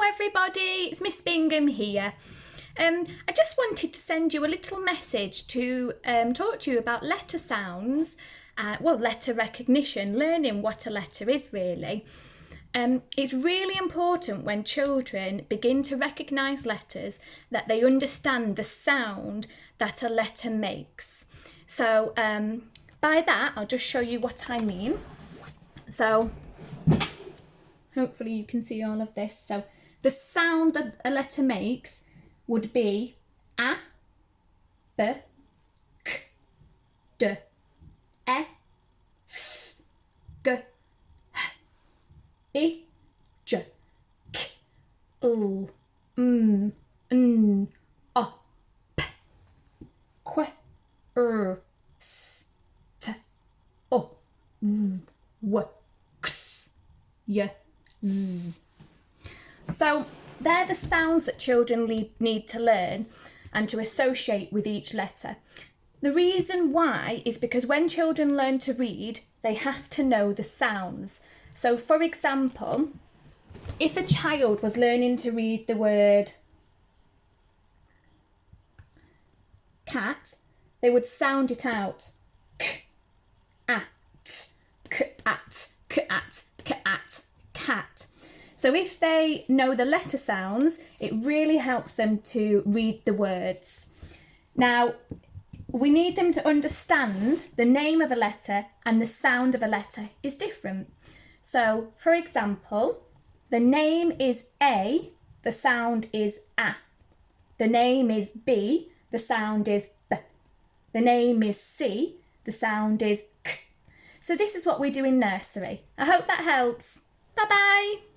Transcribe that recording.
everybody, it's Miss Bingham here. I just wanted to send you a little message to talk to you about letter sounds, letter recognition, learning what a letter is really. It's really important when children begin to recognise letters that they understand the sound that a letter makes. So by that, I'll just show you what I mean. So hopefully you can see all of this. So the sound that a letter makes would be A, B, K, D, E, F, G, H, I, J, K, L, M, N, O, P, Q, R, S, T, O, W, X, Y, Z. So they're the sounds that children need to learn and to associate with each letter. The reason why is because when children learn to read, they have to know the sounds. So for example, if a child was learning to read the word cat, they would sound it out. K, at, k, at, k, at, k, at, cat. So if they know the letter sounds, it really helps them to read the words. Now, we need them to understand the name of a letter and the sound of a letter is different. So, for example, the name is A, the sound is A. The name is B, the sound is B. The name is C, the sound is K. So this is what we do in nursery. I hope that helps. Bye-bye.